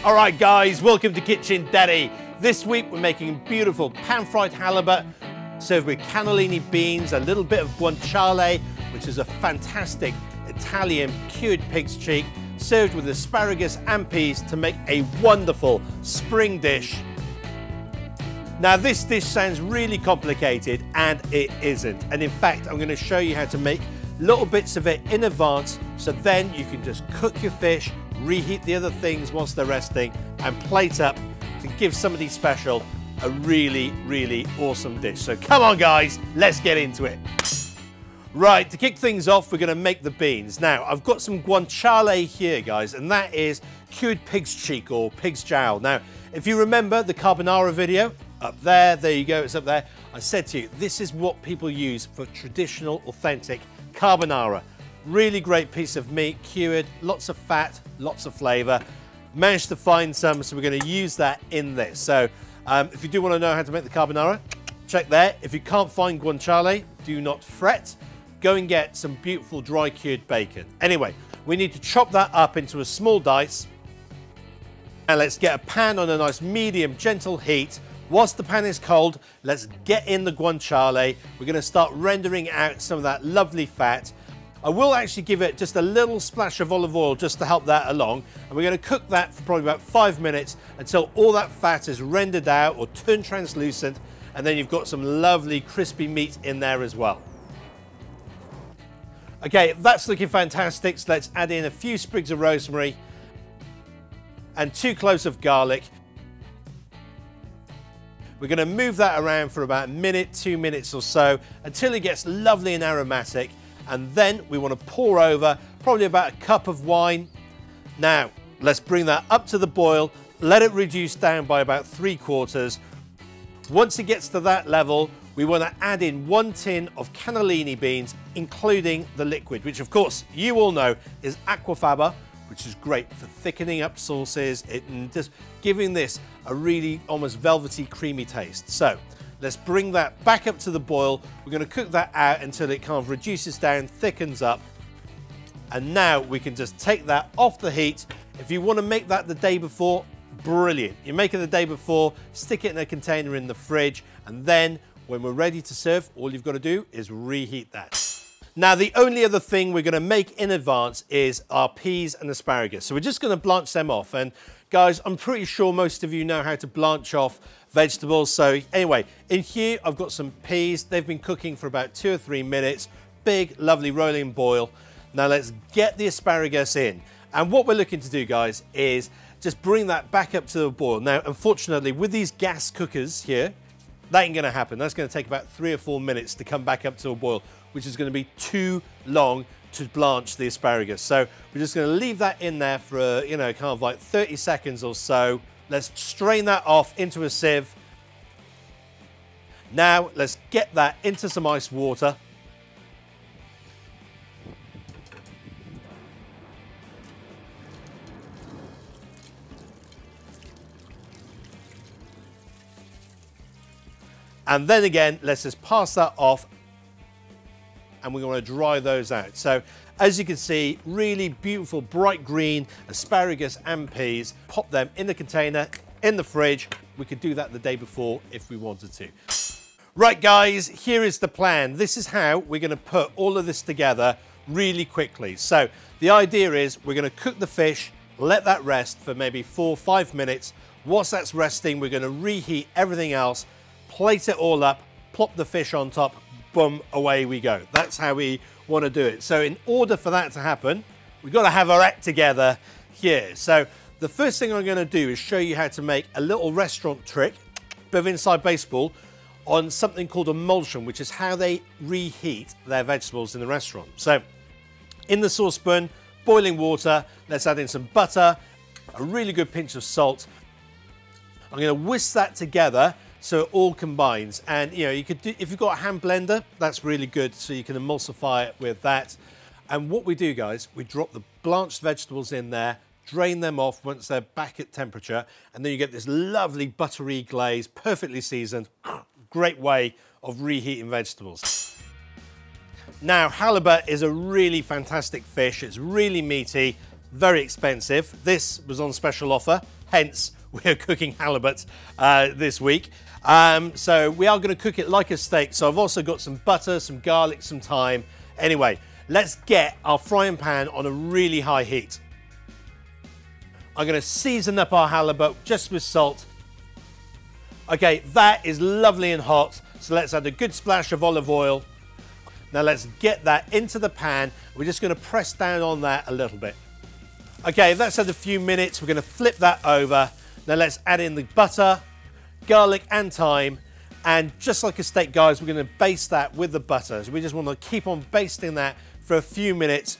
All right, guys, welcome to Kitchen Daddy. This week we're making beautiful pan-fried halibut served with cannellini beans, a little bit of guanciale, which is a fantastic Italian cured pig's cheek, served with asparagus and peas to make a wonderful spring dish. Now, this dish sounds really complicated, and it isn't. And in fact, I'm going to show you how to make little bits of it in advance, so then you can just cook your fish, reheat the other things whilst they're resting, and plate up to give somebody special a really, really awesome dish. So come on, guys, let's get into it. Right, to kick things off, we're going to make the beans. Now, I've got some guanciale here, guys, and that is cured pig's cheek or pig's jowl. Now, if you remember the carbonara video, up there you go, it's up there. I said to you, this is what people use for traditional, authentic carbonara. Really great piece of meat, cured, lots of fat, lots of flavour. Managed to find some, so we're going to use that in this. So if you do want to know how to make the carbonara, check there. If you can't find guanciale, do not fret. Go and get some beautiful dry cured bacon. Anyway, we need to chop that up into a small dice. And let's get a pan on a nice medium, gentle heat. Whilst the pan is cold, let's get in the guanciale. We're going to start rendering out some of that lovely fat. I will actually give it just a little splash of olive oil just to help that along. And we're going to cook that for probably about 5 minutes until all that fat is rendered out or turned translucent. And then you've got some lovely crispy meat in there as well. Okay, that's looking fantastic. So let's add in a few sprigs of rosemary and 2 cloves of garlic. We're going to move that around for about a minute, 2 minutes or so until it gets lovely and aromatic. And then we want to pour over probably about a cup of wine. Now, let's bring that up to the boil. Let it reduce down by about 3/4. Once it gets to that level, we want to add in 1 tin of cannellini beans, including the liquid, which of course you all know is aquafaba, which is great for thickening up sauces and just giving this a really almost velvety, creamy taste. So let's bring that back up to the boil. We're going to cook that out until it kind of reduces down, thickens up. And now we can just take that off the heat. If you want to make that the day before, brilliant. You make it the day before, stick it in a container in the fridge, and then when we're ready to serve, all you've got to do is reheat that. Now, the only other thing we're going to make in advance is our peas and asparagus. So we're just going to blanch them off. And guys, I'm pretty sure most of you know how to blanch off vegetables. So anyway, in here, I've got some peas. They've been cooking for about 2 or 3 minutes. Big, lovely rolling boil. Now let's get the asparagus in. And what we're looking to do, guys, is just bring that back up to the boil. Now, unfortunately, with these gas cookers here, that ain't going to happen. That's going to take about 3 or 4 minutes to come back up to a boil, which is going to be too long to blanch the asparagus. So we're just going to leave that in there for, you know, kind of like 30 seconds or so. Let's strain that off into a sieve. Now let's get that into some ice water. And then again, let's just pass that off and we want to dry those out. So as you can see, really beautiful bright green asparagus and peas. Pop them in the container, in the fridge. We could do that the day before if we wanted to. Right, guys, here is the plan. This is how we're going to put all of this together really quickly. So the idea is we're going to cook the fish, let that rest for maybe 4 or 5 minutes. Whilst that's resting, we're going to reheat everything else, plate it all up, plop the fish on top, boom, away we go. That's how we want to do it. So in order for that to happen, we've got to have our act together here. So the first thing I'm going to do is show you how to make a little restaurant trick, bit of inside baseball, on something called emulsion, which is how they reheat their vegetables in the restaurant. So in the saucepan, boiling water, let's add in some butter, a really good pinch of salt. I'm going to whisk that together so it all combines. And you know, you could do, if you've got a hand blender, that's really good, so you can emulsify it with that. And what we do, guys, we drop the blanched vegetables in there, drain them off once they're back at temperature, and then you get this lovely buttery glaze, perfectly seasoned. Great way of reheating vegetables. Now, halibut is a really fantastic fish. It's really meaty, very expensive. This was on special offer, hence we're cooking halibut this week. So we are going to cook it like a steak. So I've also got some butter, some garlic, some thyme. Anyway, let's get our frying pan on a really high heat. I'm going to season up our halibut just with salt. Okay, that is lovely and hot. So let's add a good splash of olive oil. Now let's get that into the pan. We're just going to press down on that a little bit. Okay, that's had a few minutes. We're going to flip that over. Now let's add in the butter, garlic and thyme. And just like a steak, guys, we're going to baste that with the butter. So we just want to keep on basting that for a few minutes.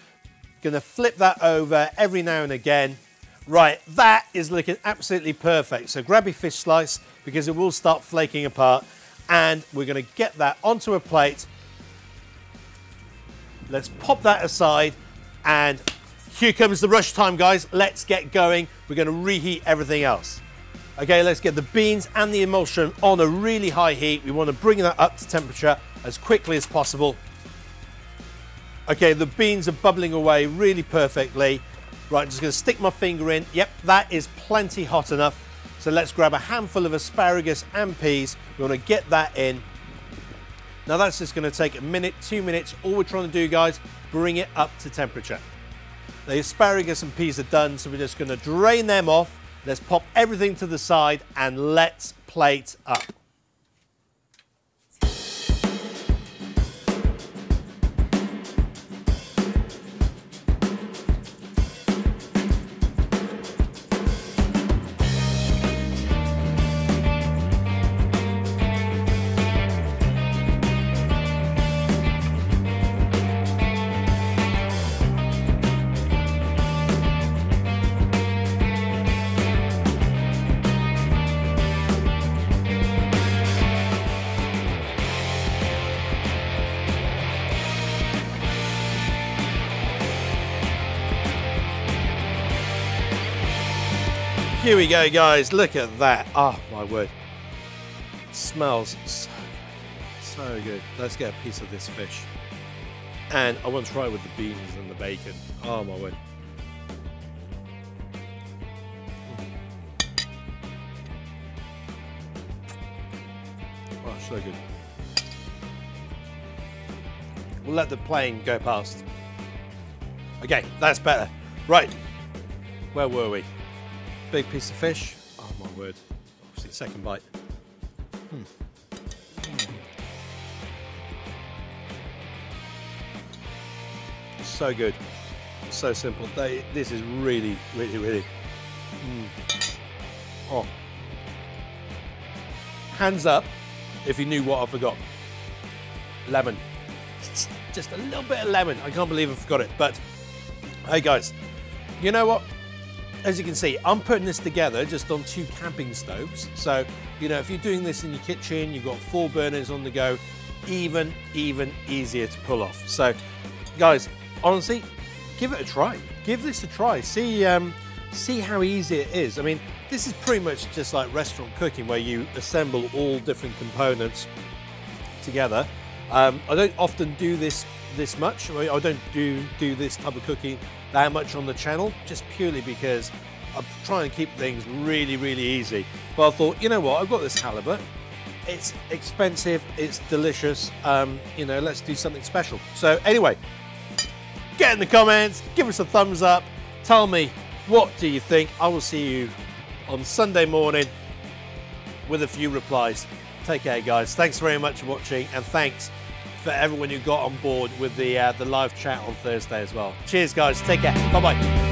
Going to flip that over every now and again. Right, that is looking absolutely perfect. So grab your fish slice because it will start flaking apart. And we're going to get that onto a plate. Let's pop that aside. And here comes the rush time, guys. Let's get going. We're going to reheat everything else. Okay, let's get the beans and the emulsion on a really high heat. We want to bring that up to temperature as quickly as possible. Okay, the beans are bubbling away really perfectly. Right, I'm just going to stick my finger in. Yep, that is plenty hot enough. So let's grab a handful of asparagus and peas. We want to get that in. Now that's just going to take a minute, 2 minutes. All we're trying to do, guys, bring it up to temperature. The asparagus and peas are done, so we're just going to drain them off. Let's pop everything to the side and let's plate up. Here we go, guys. Look at that. Oh, my word. It smells so good. So good. Let's get a piece of this fish. And I want to try it with the beans and the bacon. Oh, my word. Oh, so good. We'll let the plane go past. Okay, that's better. Right. Where were we? Big piece of fish. Oh my word. Obviously, second bite. So good. So simple. This is really, really, really. Oh. Hands up if you knew what I forgot. Lemon. Just a little bit of lemon. I can't believe I forgot it. But hey guys, you know what? As you can see, I'm putting this together just on 2 camping stoves. So, you know, if you're doing this in your kitchen, you've got 4 burners on the go, even easier to pull off. So, guys, honestly, give it a try. Give this a try. See how easy it is. I mean, this is pretty much just like restaurant cooking where you assemble all different components together. I don't often do this much. I don't do this type of cooking that much on the channel, just purely because I'm trying to keep things really, really easy. But I thought, you know what, I've got this halibut. It's expensive, it's delicious. You know, let's do something special. So anyway, get in the comments, give us a thumbs up, tell me what do you think. I will see you on Sunday morning with a few replies. Take care, guys. Thanks very much for watching, and thanks for everyone who got on board with the live chat on Thursday as well. Cheers, guys. Take care. Bye-bye.